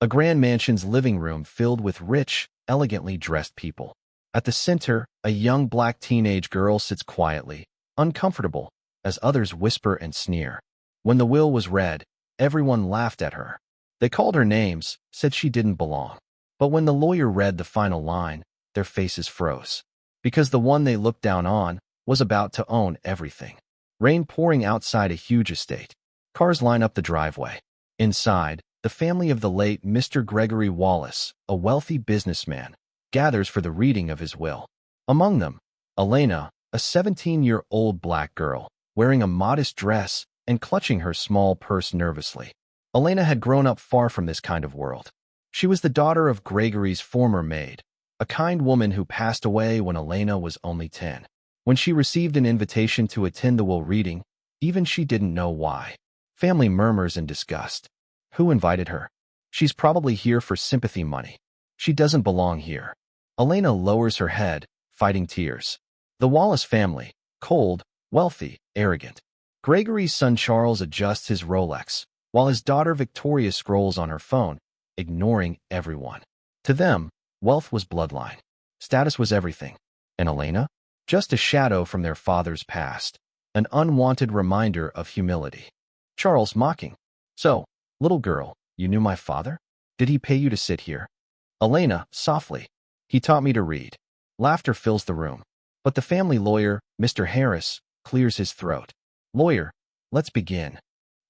A grand mansion's living room filled with rich, elegantly dressed people. At the center, a young black teenage girl sits quietly, uncomfortable, as others whisper and sneer. When the will was read, everyone laughed at her. They called her names, said she didn't belong. But when the lawyer read the final line, their faces froze. Because the one they looked down on was about to own everything. Rain pouring outside a huge estate. Cars line up the driveway. Inside, the family of the late Mr. Gregory Wallace, a wealthy businessman, gathers for the reading of his will. Among them, Elena, a 17-year-old black girl, wearing a modest dress and clutching her small purse nervously. Elena had grown up far from this kind of world. She was the daughter of Gregory's former maid, a kind woman who passed away when Elena was only 10. When she received an invitation to attend the will reading, even she didn't know why. Family murmurs in disgust. Who invited her? She's probably here for sympathy money. She doesn't belong here. Elena lowers her head, fighting tears. The Wallace family, cold, wealthy, arrogant. Gregory's son Charles adjusts his Rolex, while his daughter Victoria scrolls on her phone, ignoring everyone. To them, wealth was bloodline. Status was everything. And Elena? Just a shadow from their father's past. An unwanted reminder of humility. Charles mocking. So, little girl, you knew my father? Did he pay you to sit here? Elena, softly. He taught me to read. Laughter fills the room. But the family lawyer, Mr. Harris, clears his throat. Lawyer, let's begin.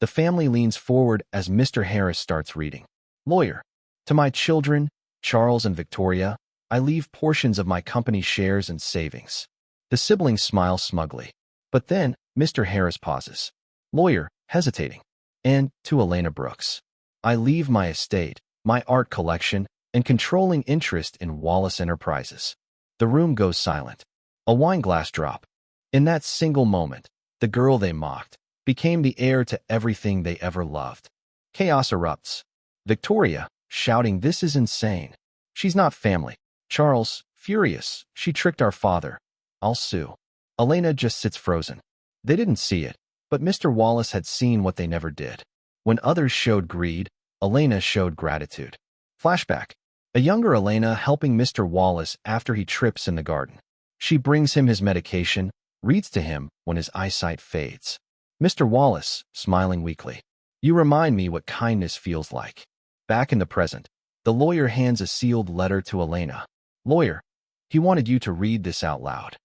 The family leans forward as Mr. Harris starts reading. Lawyer, to my children, Charles and Victoria, I leave portions of my company shares and savings. The siblings smile smugly. But then, Mr. Harris pauses. Lawyer, hesitating. And to Elena Brooks, I leave my estate, my art collection, and controlling interest in Wallace Enterprises. The room goes silent. A wine glass drop. In that single moment, the girl they mocked became the heir to everything they ever loved. Chaos erupts. Victoria, shouting, this is insane. She's not family. Charles, furious, she tricked our father. I'll sue. Elena just sits frozen. They didn't see it, but Mr. Wallace had seen what they never did. When others showed greed, Elena showed gratitude. Flashback. A younger Elena helping Mr. Wallace after he trips in the garden. She brings him his medication, reads to him when his eyesight fades. Mr. Wallace, smiling weakly. You remind me what kindness feels like. Back in the present, the lawyer hands a sealed letter to Elena. Lawyer, he wanted you to read this out loud.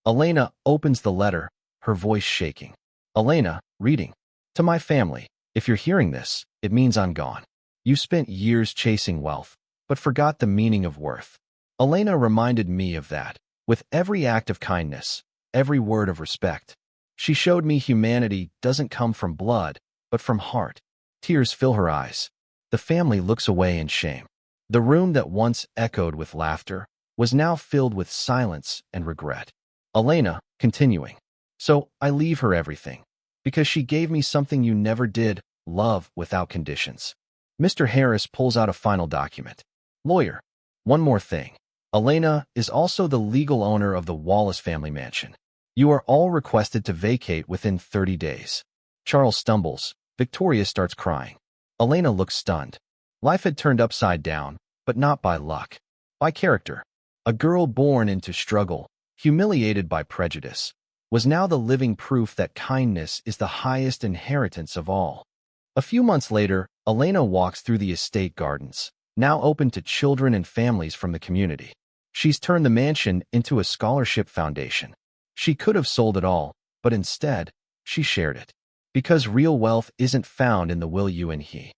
Elena opens the letter, her voice shaking. Elena, reading. To my family, if you're hearing this, it means I'm gone. You spent years chasing wealth, but forgot the meaning of worth. Elena reminded me of that, with every act of kindness, every word of respect. She showed me humanity doesn't come from blood, but from heart. Tears fill her eyes. The family looks away in shame. The room that once echoed with laughter was now filled with silence and regret. Elena, continuing. So I leave her everything, because she gave me something you never did, love without conditions. Mr. Harris pulls out a final document. Lawyer, one more thing. Elena is also the legal owner of the Wallace family mansion. You are all requested to vacate within 30 days. Charles stumbles. Victoria starts crying. Elena looks stunned. Life had turned upside down, but not by luck. By character. A girl born into struggle, humiliated by prejudice, was now the living proof that kindness is the highest inheritance of all. A few months later, Elena walks through the estate gardens, now open to children and families from the community. She's turned the mansion into a scholarship foundation. She could have sold it all, but instead, she shared it. Because real wealth isn't found in the will you and he.